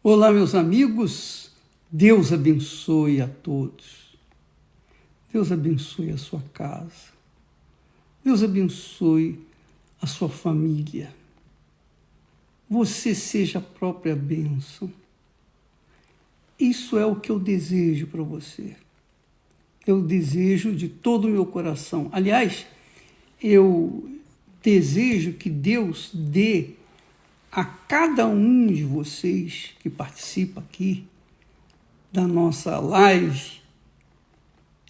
Olá, meus amigos, Deus abençoe a todos. Deus abençoe a sua casa. Deus abençoe a sua família. Você seja a própria bênção. Isso é o que eu desejo para você. Eu desejo de todo o meu coração. Aliás, eu desejo que Deus dê a cada um de vocês que participa aqui da nossa live,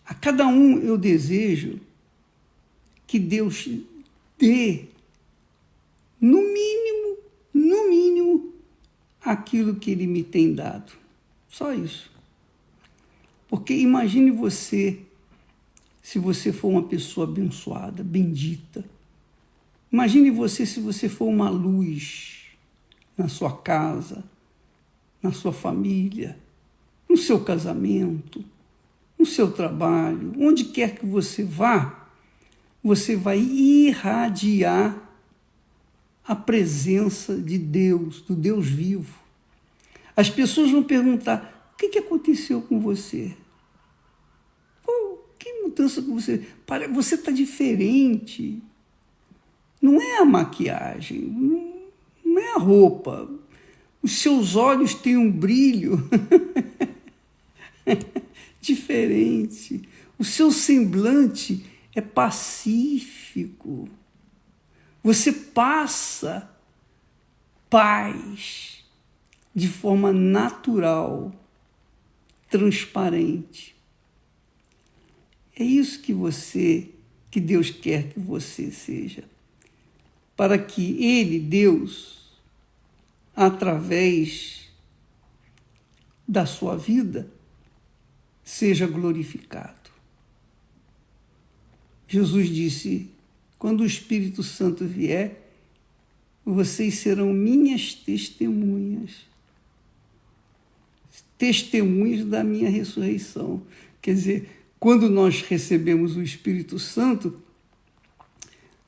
a cada um eu desejo que Deus dê, no mínimo, aquilo que Ele me tem dado. Só isso. Porque imagine você, se você for uma pessoa abençoada, bendita. Imagine você se você for uma luz na sua casa, na sua família, no seu casamento, no seu trabalho, onde quer que você vá, você vai irradiar a presença de Deus, do Deus vivo. As pessoas vão perguntar: o que aconteceu com você? Que mudança com você? Você está diferente. Não é a maquiagem, não é a roupa. Os seus olhos têm um brilho diferente. O seu semblante é pacífico. Você passa paz de forma natural, transparente. É isso que Deus quer que você seja. Para que Ele, Deus, através da sua vida, seja glorificado. Jesus disse: quando o Espírito Santo vier, vocês serão minhas testemunhas. Testemunhas da minha ressurreição. Quer dizer, quando nós recebemos o Espírito Santo,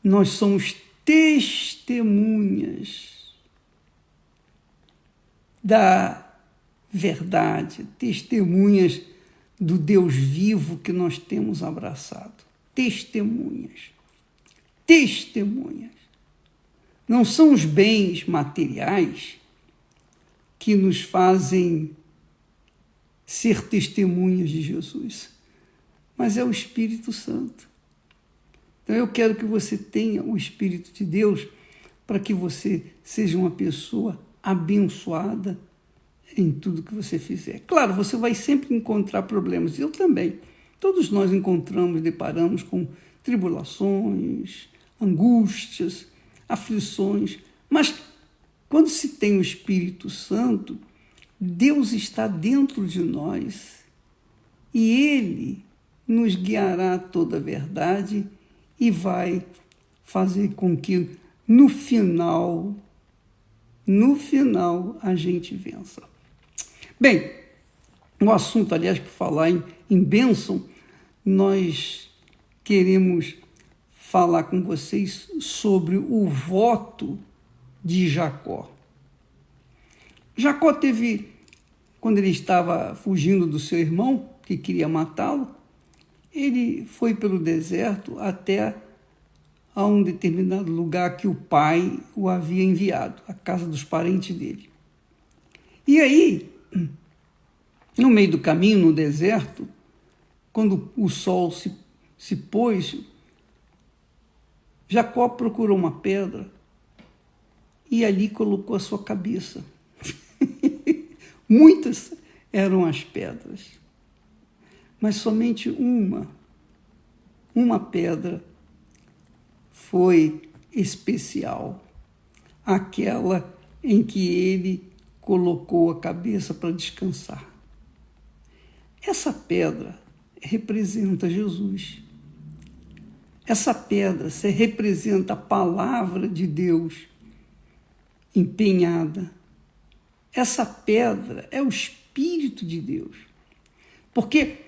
nós somos testemunhas da verdade, testemunhas do Deus vivo que nós temos abraçado. Testemunhas. Não são os bens materiais que nos fazem ser testemunhas de Jesus, mas é o Espírito Santo. Então eu quero que você tenha o Espírito de Deus para que você seja uma pessoa abençoada em tudo que você fizer. Claro, você vai sempre encontrar problemas, eu também. Todos nós deparamos com tribulações, angústias, aflições, mas quando se tem o Espírito Santo, Deus está dentro de nós e Ele nos guiará a toda a verdade e vai fazer com que no final a gente vença. Bem, o assunto, aliás, por falar em bênção, nós queremos falar com vocês sobre o voto de Jacó. Jacó teve, quando ele estava fugindo do seu irmão, que queria matá-lo, ele foi pelo deserto até a um determinado lugar que o pai o havia enviado, a casa dos parentes dele. E aí, no meio do caminho, no deserto, quando o sol se pôs, Jacó procurou uma pedra e ali colocou a sua cabeça. Muitas eram as pedras, mas somente uma pedra foi especial, aquela em que ele colocou a cabeça para descansar. Essa pedra representa Jesus. Essa pedra representa a palavra de Deus empenhada. Essa pedra é o Espírito de Deus. Porque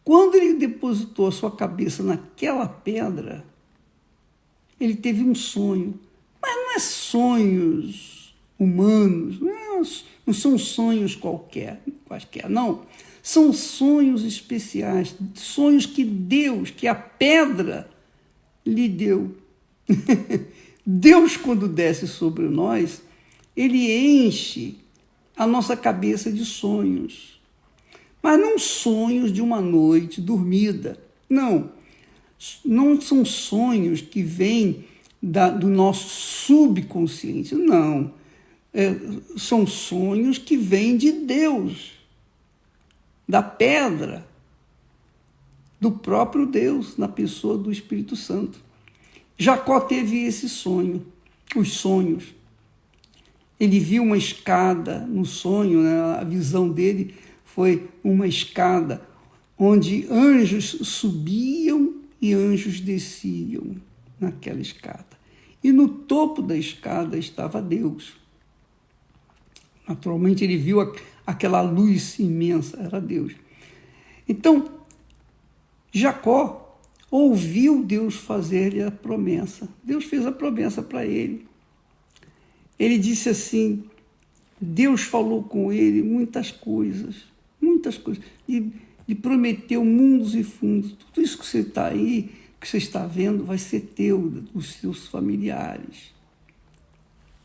quando ele depositou a sua cabeça naquela pedra, ele teve um sonho. Mas não é sonhos humanos, não são sonhos quaisquer, não. São sonhos especiais, sonhos que Deus, que a pedra lhe deu. Deus, quando desce sobre nós, ele enche a nossa cabeça de sonhos. Mas não sonhos de uma noite dormida. Não são sonhos que vêm do nosso subconsciente. Não. São sonhos que vêm de Deus, da pedra, do próprio Deus, na pessoa do Espírito Santo. Jacó teve esse sonho, os sonhos. Ele viu uma escada no sonho, né? A visão dele foi uma escada onde anjos subiam e anjos desciam naquela escada. E no topo da escada estava Deus. Naturalmente ele viu aquela luz imensa, era Deus. Então, Jacó ouviu Deus fazer-lhe a promessa. Deus fez a promessa para ele. Ele disse assim, Deus falou com ele muitas coisas, e prometeu mundos e fundos. Tudo isso que você está aí, que você está vendo, vai ser teu, dos seus familiares.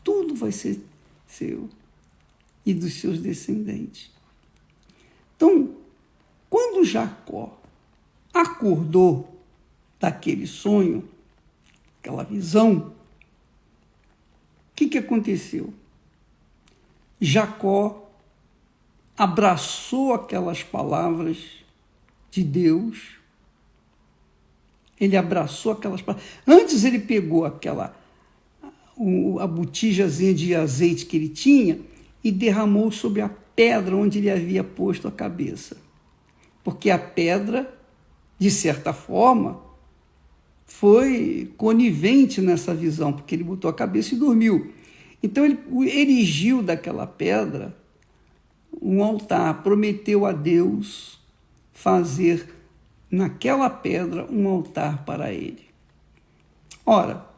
Tudo vai ser seu e dos seus descendentes. Então, quando Jacó acordou daquele sonho, aquela visão, o que aconteceu? Jacó abraçou aquelas palavras de Deus. Ele abraçou aquelas palavras. Antes ele pegou a botijazinha de azeite que ele tinha e derramou sobre a pedra onde ele havia posto a cabeça. Porque a pedra, de certa forma, foi conivente nessa visão, porque ele botou a cabeça e dormiu. Então ele erigiu daquela pedra um altar, prometeu a Deus fazer naquela pedra um altar para ele. Ora,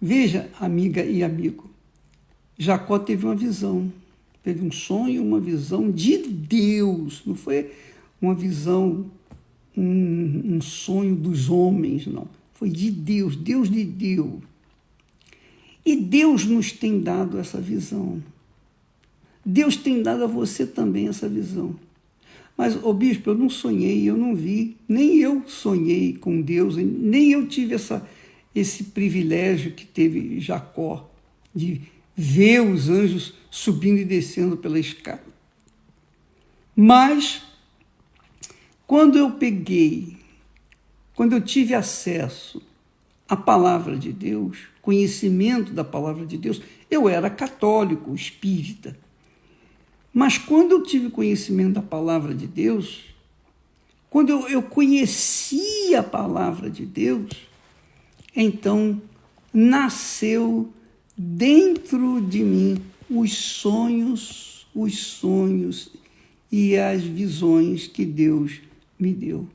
veja, amiga e amigo, Jacó teve uma visão, teve um sonho, uma visão de Deus, não foi uma visão, um sonho dos homens, não. Foi de Deus, Deus lhe deu. E Deus nos tem dado essa visão. Deus tem dado a você também essa visão. Mas, bispo, eu não sonhei, eu não vi, nem eu sonhei com Deus, nem eu tive esse privilégio que teve Jacó, de ver os anjos subindo e descendo pela escada. Mas, quando eu tive acesso à palavra de Deus, conhecimento da palavra de Deus, eu era católico, espírita. Mas quando eu tive conhecimento da palavra de Deus, quando eu conheci a palavra de Deus, então nasceu dentro de mim os sonhos e as visões que Deus me deu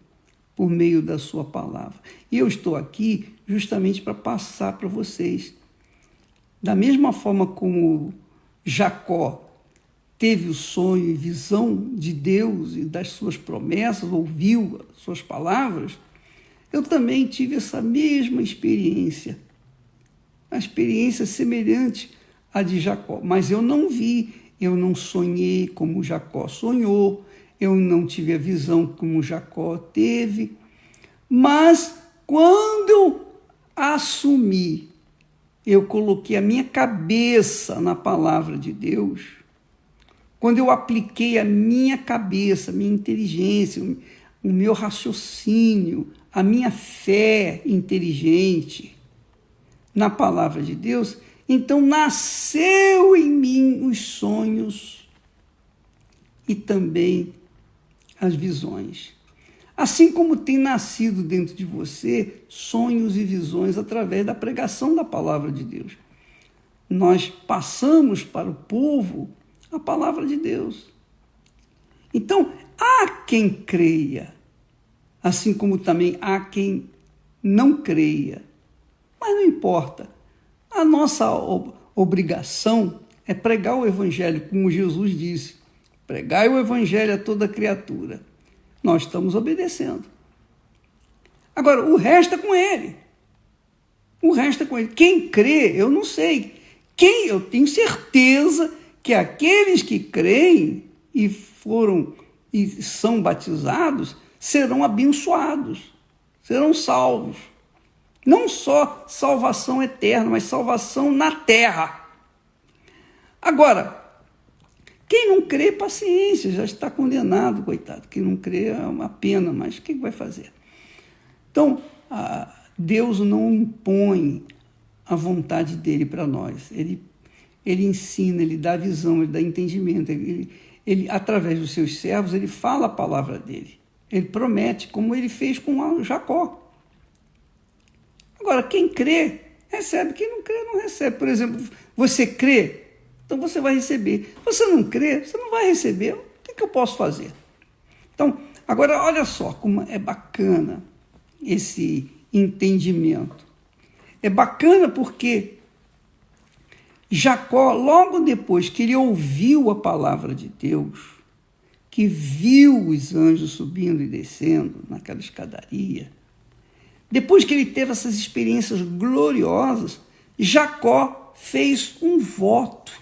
por meio da sua palavra. E eu estou aqui justamente para passar para vocês. Da mesma forma como Jacó teve o sonho e visão de Deus e das suas promessas, ouviu as suas palavras, eu também tive essa mesma experiência, uma experiência semelhante à de Jacó. Mas eu não vi, eu não sonhei como Jacó sonhou, eu não tive a visão como Jacó teve, mas quando eu assumi, eu coloquei a minha cabeça na palavra de Deus, quando eu apliquei a minha cabeça, a minha inteligência, o meu raciocínio, a minha fé inteligente na palavra de Deus, então nasceu em mim os sonhos e também as visões. Assim como tem nascido dentro de você sonhos e visões através da pregação da palavra de Deus. Nós passamos para o povo a palavra de Deus. Então, há quem creia, assim como também há quem não creia. Mas não importa. obrigação é pregar o evangelho, como Jesus disse. Pregai o evangelho a toda criatura. Nós estamos obedecendo. Agora, o resto é com ele. O resto é com ele. Quem crê, eu não sei. Eu tenho certeza que aqueles que creem e são batizados serão abençoados, serão salvos. Não só salvação eterna, mas salvação na terra. Agora, quem não crê, paciência, já está condenado, coitado. Quem não crê é uma pena, mas o que vai fazer? Então, Deus não impõe a vontade dele para nós. Ele ensina, ele dá visão, ele dá entendimento. Ele, através dos seus servos, ele fala a palavra dele. Ele promete, como ele fez com Jacó. Agora, quem crê, recebe. Quem não crê, não recebe. Por exemplo, você crê, então você vai receber. Você não crê, você não vai receber. O que eu posso fazer? Então, agora, olha só como é bacana esse entendimento. É bacana porque Jacó, logo depois que ele ouviu a palavra de Deus, que viu os anjos subindo e descendo naquela escadaria, depois que ele teve essas experiências gloriosas, Jacó fez um voto.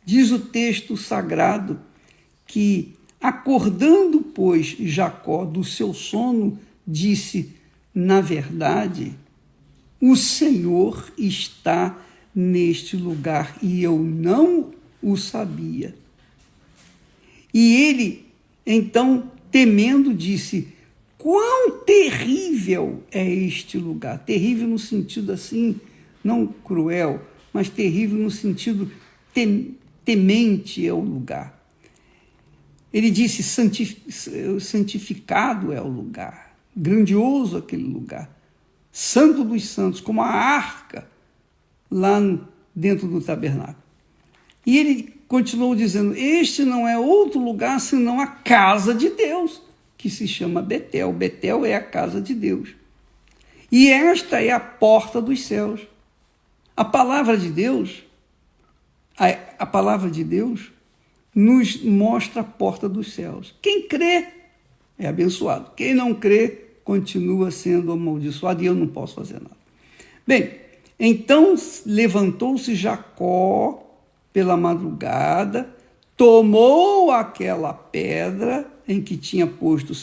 Diz o texto sagrado que, acordando, pois, Jacó do seu sono, disse: na verdade, o Senhor está neste lugar e eu não o sabia. E ele, então, temendo, disse: quão terrível é este lugar. Terrível no sentido assim, não cruel, mas terrível no sentido temente é o lugar. Ele disse: santificado é o lugar, grandioso aquele lugar, santo dos santos, como a arca lá dentro do tabernáculo. E ele continuou dizendo: este não é outro lugar senão a casa de Deus, que se chama Betel. Betel é a casa de Deus. E esta é a porta dos céus. A palavra de Deus, a palavra de Deus nos mostra a porta dos céus. Quem crê é abençoado. Quem não crê continua sendo amaldiçoado e eu não posso fazer nada. Bem, então levantou-se Jacó pela madrugada, tomou aquela pedra em que tinha posto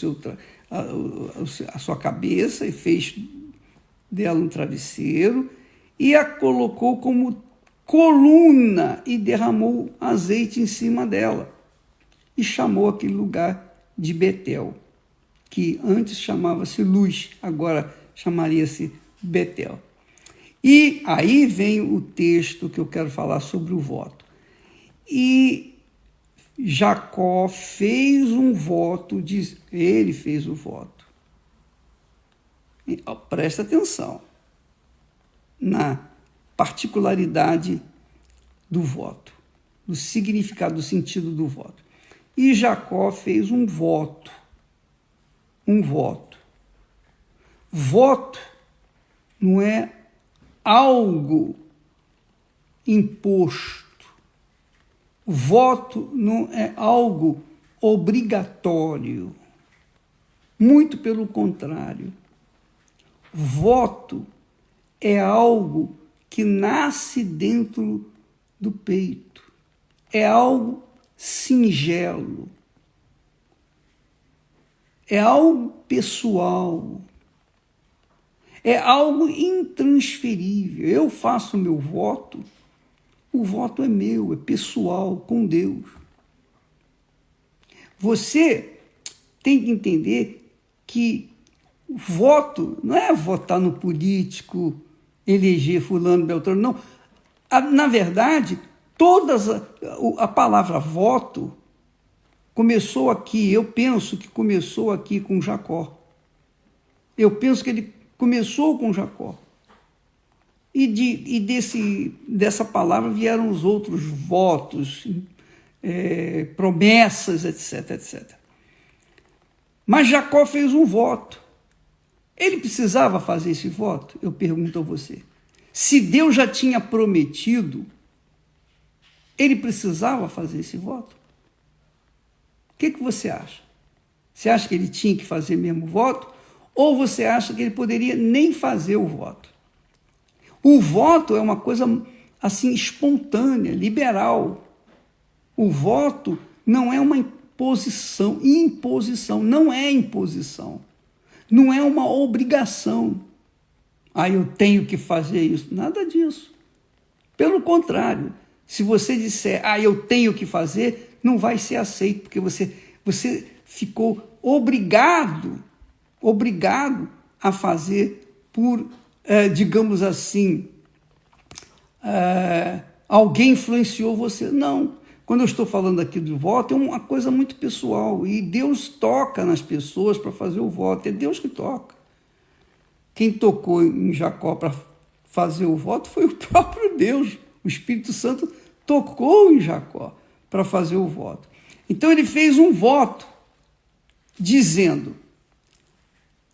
a sua cabeça e fez dela um travesseiro e a colocou como coluna e derramou azeite em cima dela e chamou aquele lugar de Betel, que antes chamava-se Luz, agora chamaria-se Betel. E aí vem o texto que eu quero falar sobre o voto. E Jacó fez um voto, ele fez o voto. Presta atenção na particularidade do voto, do significado, do sentido do voto. E Jacó fez um voto. Um voto. Voto não é algo imposto. Voto não é algo obrigatório. Muito pelo contrário. Voto é algo que nasce dentro do peito. É algo singelo. É algo pessoal. É algo intransferível. Eu faço o meu voto, o voto é meu, é pessoal, com Deus. Você tem que entender que o voto não é votar no político, eleger fulano, beltrano, não. Na verdade, a palavra voto começou aqui, eu penso que começou aqui com Jacó. Eu penso que ele começou com Jacó. E dessa palavra vieram os outros votos, promessas, etc, etc. Mas Jacó fez um voto. Ele precisava fazer esse voto? Eu pergunto a você. Se Deus já tinha prometido, ele precisava fazer esse voto? O que você acha? Você acha que ele tinha que fazer mesmo o voto? Ou você acha que ele poderia nem fazer o voto? O voto é uma coisa assim espontânea, liberal. O voto não é uma imposição, não é imposição. Não é uma obrigação. Eu tenho que fazer isso. Nada disso. Pelo contrário, se você disser, eu tenho que fazer, não vai ser aceito, porque você ficou obrigado a fazer por, digamos assim, alguém influenciou você. Não. Quando eu estou falando aqui do voto, é uma coisa muito pessoal, e Deus toca nas pessoas para fazer o voto, é Deus que toca. Quem tocou em Jacó para fazer o voto foi o próprio Deus. O Espírito Santo tocou em Jacó para fazer o voto. Então ele fez um voto, dizendo: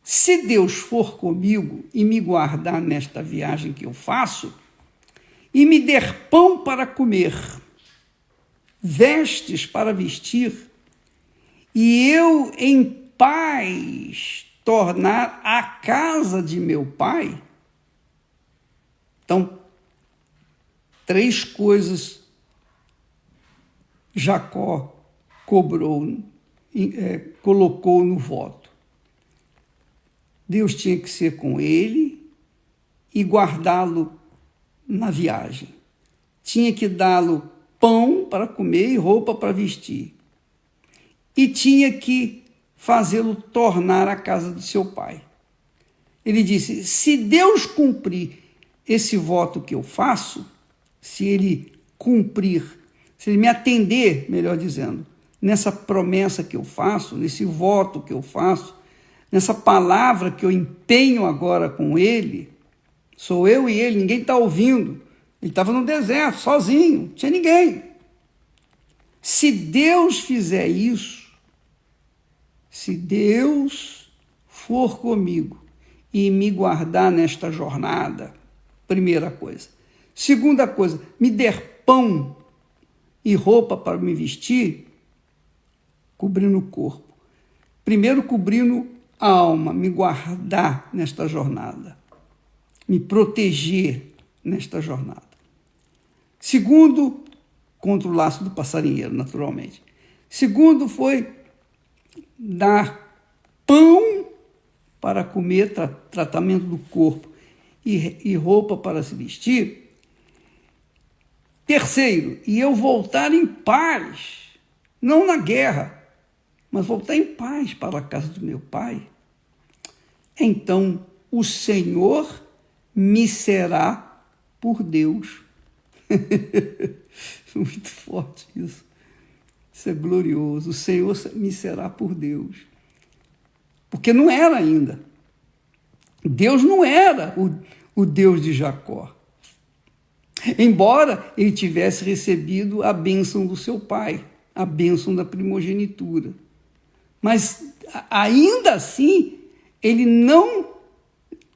se Deus for comigo e me guardar nesta viagem que eu faço, e me der pão para comer, vestes para vestir, e eu em paz tornar a casa de meu pai. Então, 3 coisas Jacó colocou no voto. Deus tinha que ser com ele e guardá-lo na viagem. Tinha que dá-lo pão para comer e roupa para vestir. E tinha que fazê-lo tornar a casa de seu pai. Ele disse: se Deus cumprir esse voto que eu faço, se ele cumprir, se ele me atender, melhor dizendo, nessa promessa que eu faço, nesse voto que eu faço, nessa palavra que eu empenho agora com ele, sou eu e ele, ninguém está ouvindo. Ele estava no deserto, sozinho, não tinha ninguém. Se Deus fizer isso, se Deus for comigo e me guardar nesta jornada, primeira coisa. Segunda coisa, me der pão e roupa para me vestir, cobrindo o corpo. Primeiro, cobrindo a alma, me guardar nesta jornada, me proteger nesta jornada. Segundo, contra o laço do passarinheiro, naturalmente. Segundo foi dar pão para comer, tratamento do corpo e roupa para se vestir. Terceiro, e eu voltar em paz, não na guerra, mas voltar em paz para a casa do meu pai. Então o Senhor me será por Deus. Muito forte isso. Isso é glorioso. O Senhor me será por Deus. Porque não era ainda. Deus não era o Deus de Jacó. Embora ele tivesse recebido a bênção do seu pai, a bênção da primogenitura. Mas, ainda assim, ele não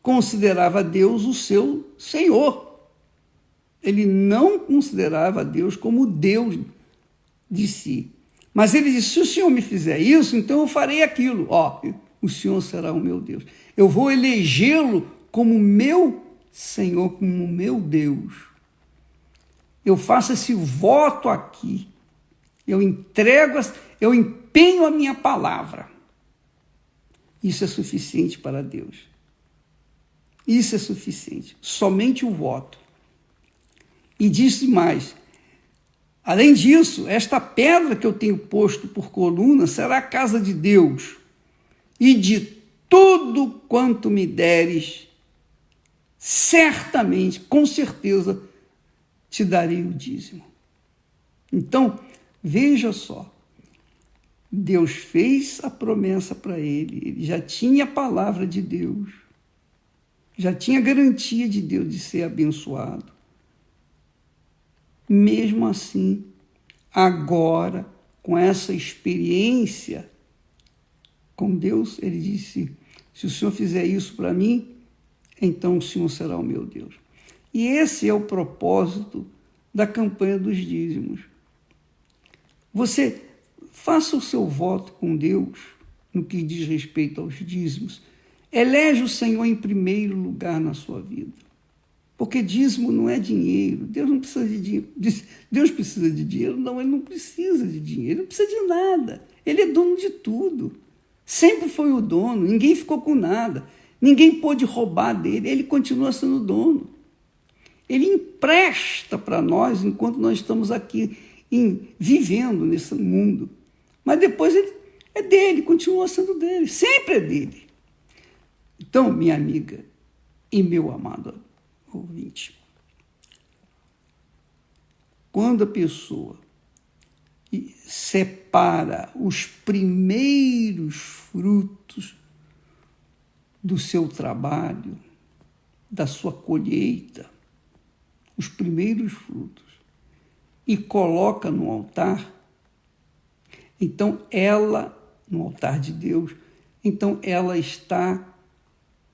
considerava Deus o seu Senhor. Ele não considerava Deus como Deus de si. Mas ele disse: se o Senhor me fizer isso, então eu farei aquilo. O Senhor será o meu Deus. Eu vou elegê-lo como meu Senhor, como meu Deus. Eu faço esse voto aqui. Eu empenho a minha palavra. Isso é suficiente para Deus. Isso é suficiente. Somente o voto. E disse mais: além disso, esta pedra que eu tenho posto por coluna será a casa de Deus, e de tudo quanto me deres, certamente, com certeza, te darei o dízimo. Então, veja só, Deus fez a promessa para ele já tinha a palavra de Deus, já tinha a garantia de Deus de ser abençoado. Mesmo assim, agora, com essa experiência com Deus, ele disse: se o Senhor fizer isso para mim, então o Senhor será o meu Deus. E esse é o propósito da campanha dos dízimos. Você faça o seu voto com Deus no que diz respeito aos dízimos. Elege o Senhor em primeiro lugar na sua vida. Porque dízimo não é dinheiro. Deus não precisa de dinheiro. Deus precisa de dinheiro? Não, ele não precisa de dinheiro. Ele não precisa de nada. Ele é dono de tudo. Sempre foi o dono. Ninguém ficou com nada. Ninguém pôde roubar dele. Ele continua sendo dono. Ele empresta para nós enquanto nós estamos aqui vivendo nesse mundo. Mas depois ele é dele, continua sendo dele. Sempre é dele. Então, minha amiga e meu amado ouvinte, quando a pessoa separa os primeiros frutos do seu trabalho, da sua colheita, os primeiros frutos, e coloca no altar, então ela, no altar de Deus, então ela está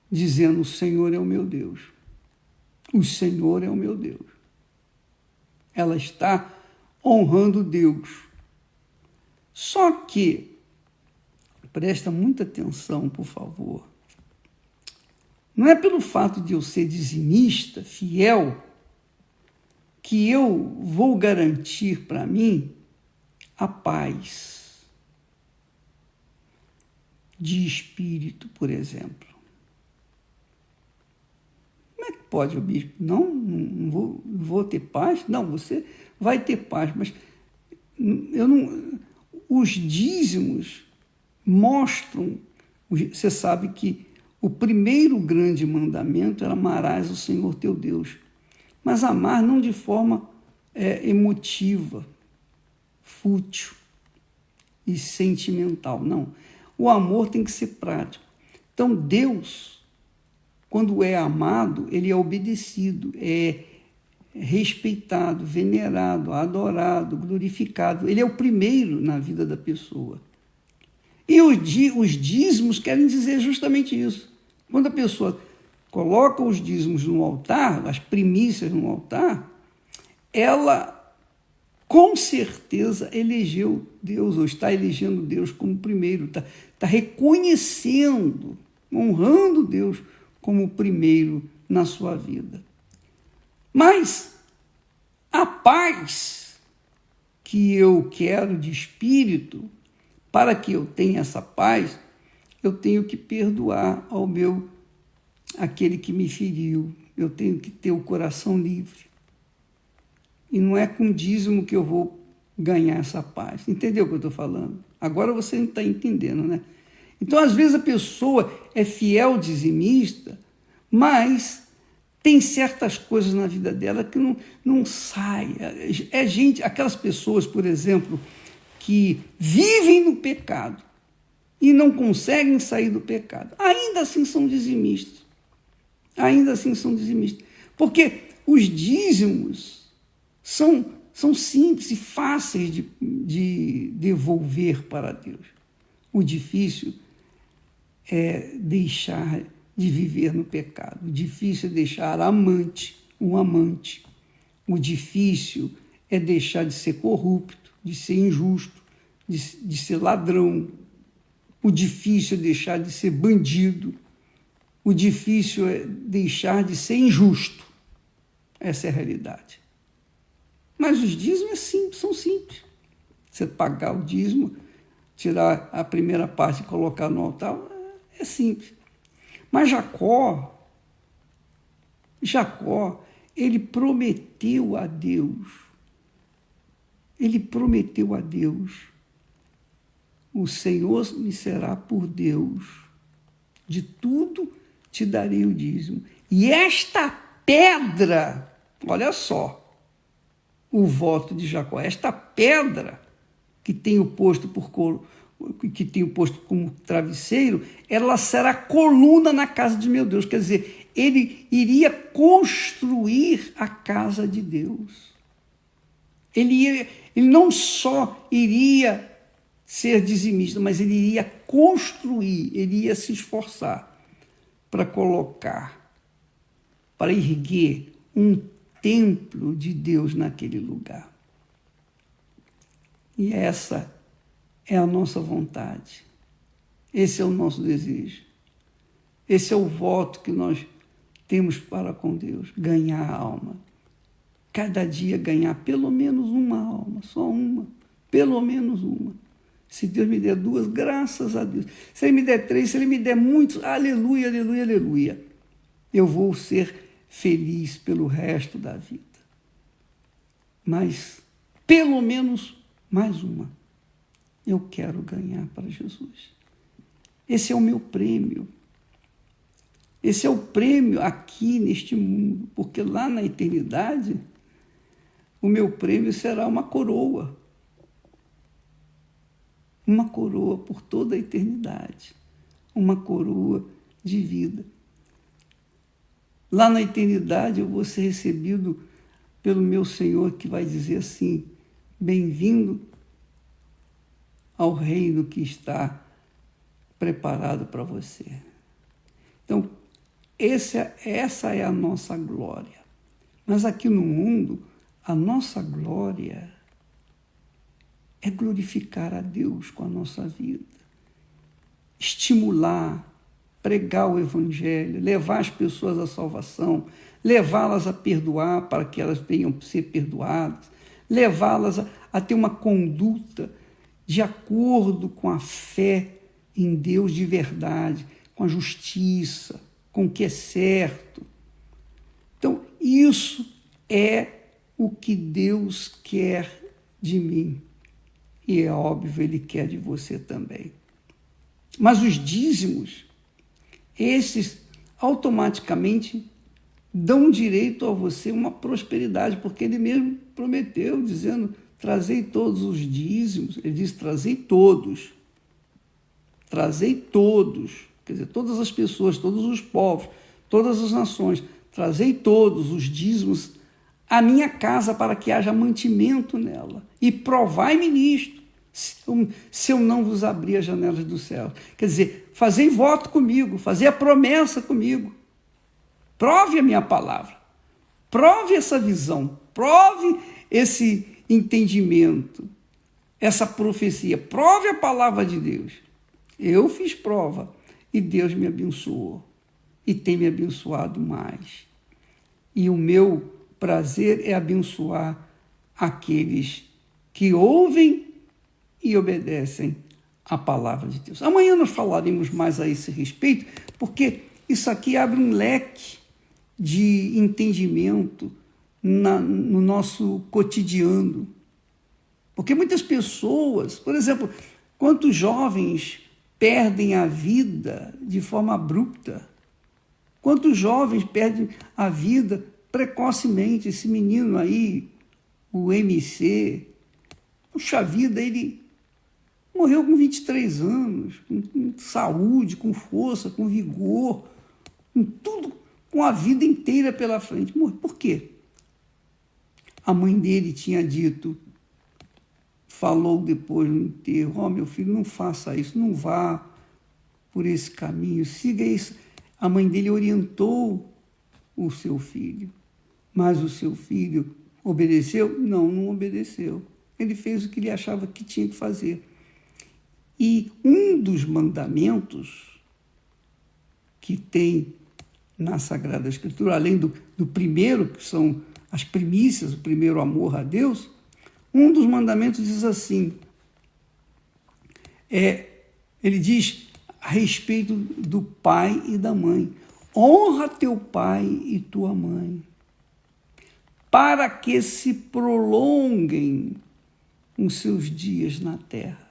dizendo: o Senhor é o meu Deus. O Senhor é o meu Deus. Ela está honrando Deus. Só que, presta muita atenção, por favor, não é pelo fato de eu ser dizimista, fiel, que eu vou garantir para mim a paz de espírito, por exemplo. Como é que pode o bispo? Não vou ter paz? Não, você vai ter paz, mas eu não. Os dízimos mostram. Você sabe que o primeiro grande mandamento era: amarás o Senhor teu Deus. Mas amar não de forma emotiva, fútil e sentimental, não. O amor tem que ser prático. Então, Deus, quando é amado, ele é obedecido, é respeitado, venerado, adorado, glorificado. Ele é o primeiro na vida da pessoa. E os dízimos querem dizer justamente isso. Quando a pessoa coloca os dízimos no altar, as primícias no altar, ela com certeza elegeu Deus, ou está elegendo Deus como primeiro, está reconhecendo, honrando Deus como primeiro na sua vida. Mas a paz que eu quero de espírito, para que eu tenha essa paz, eu tenho que perdoar aquele que me feriu. Eu tenho que ter o coração livre. E não é com dízimo que eu vou ganhar essa paz. Entendeu o que eu estou falando? Agora você não está entendendo, né? Então, às vezes, a pessoa é fiel dizimista, mas tem certas coisas na vida dela que não sai. É gente, aquelas pessoas, por exemplo, que vivem no pecado e não conseguem sair do pecado. Ainda assim são dizimistas. Ainda assim são dizimistas. Porque os dízimos são simples e fáceis de devolver para Deus. O difícil é deixar de viver no pecado. O difícil é deixar um amante. O difícil é deixar de ser corrupto, de ser injusto, de ser ladrão. O difícil é deixar de ser bandido. O difícil é deixar de ser injusto. Essa é a realidade. Mas os dízimos são simples. Você pagar o dízimo, tirar a primeira parte e colocar no altar, é simples. Mas Jacó, ele prometeu a Deus. Ele prometeu a Deus: o Senhor me será por Deus, de tudo te darei o dízimo. E esta pedra, olha só, o voto de Jacó, esta pedra que tenho posto como travesseiro, ela será coluna na casa de meu Deus. Quer dizer, ele iria construir a casa de Deus. Ele não só iria ser dizimista, mas ele iria construir, ele ia se esforçar para colocar, para erguer um templo de Deus naquele lugar. E essa é a nossa vontade. Esse é o nosso desejo. Esse é o voto que nós temos para com Deus, ganhar a alma. Cada dia ganhar pelo menos uma alma, só uma, pelo menos uma. Se Deus me der 2, graças a Deus. Se Ele me der 3, se Ele me der muitos, aleluia, aleluia, aleluia. Eu vou ser feliz pelo resto da vida. Mas, pelo menos, mais uma. Eu quero ganhar para Jesus. Esse é o meu prêmio. Esse é o prêmio aqui neste mundo, porque lá na eternidade, o meu prêmio será uma coroa. Uma coroa por toda a eternidade. Uma coroa de vida. Lá na eternidade eu vou ser recebido pelo meu Senhor, que vai dizer assim: bem-vindo ao reino que está preparado para você. Então, essa é a nossa glória. Mas aqui no mundo, a nossa glória é glorificar a Deus com a nossa vida, estimular, pregar o Evangelho, levar as pessoas à salvação, levá-las a perdoar para que elas venham a ser perdoadas, levá-las a ter uma conduta de acordo com a fé em Deus de verdade, com a justiça, com o que é certo. Então, isso é o que Deus quer de mim. E é óbvio, Ele quer de você também. Mas os dízimos, esses automaticamente dão direito a você uma prosperidade, porque Ele mesmo prometeu, dizendo: trazei todos os dízimos. Ele disse: trazei todos. Trazei todos. Quer dizer, todas as pessoas, todos os povos, todas as nações. Trazei todos os dízimos à minha casa para que haja mantimento nela. E provai-me nisto, se eu não vos abrir as janelas do céu. Quer dizer, fazei voto comigo, fazei a promessa comigo. Prove a minha palavra. Prove essa visão. Prove esse entendimento, essa profecia. Prove a palavra de Deus. Eu fiz prova e Deus me abençoou e tem me abençoado mais. E o meu prazer é abençoar aqueles que ouvem e obedecem à palavra de Deus. Amanhã nós falaremos mais a esse respeito, porque isso aqui abre um leque de entendimento no nosso cotidiano. Porque muitas pessoas, por exemplo, quantos jovens perdem a vida de forma abrupta? Quantos jovens perdem a vida precocemente? Esse menino aí, o MC, puxa vida, ele morreu com 23 anos, com saúde, com força, com vigor, com tudo, com a vida inteira pela frente. Por quê? A mãe dele tinha dito, falou depois no enterro: meu filho, não faça isso, não vá por esse caminho, siga isso. A mãe dele orientou o seu filho, mas o seu filho obedeceu? Não obedeceu. Ele fez o que ele achava que tinha que fazer. E um dos mandamentos que tem na Sagrada Escritura, além do primeiro, que são as primícias, o primeiro amor a Deus, um dos mandamentos diz assim, ele diz a respeito do pai e da mãe: honra teu pai e tua mãe, para que se prolonguem os seus dias na terra.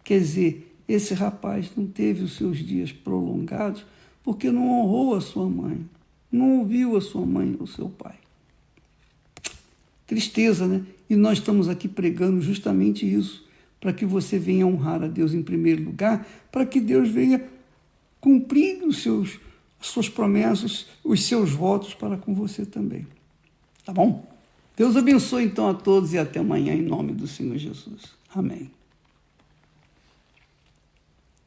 Quer dizer, esse rapaz não teve os seus dias prolongados porque não honrou a sua mãe, não ouviu a sua mãe ou seu pai. Tristeza, né? E nós estamos aqui pregando justamente isso, para que você venha honrar a Deus em primeiro lugar, para que Deus venha cumprir as suas promessas, os seus votos para com você também. Tá bom? Deus abençoe então a todos e até amanhã em nome do Senhor Jesus. Amém.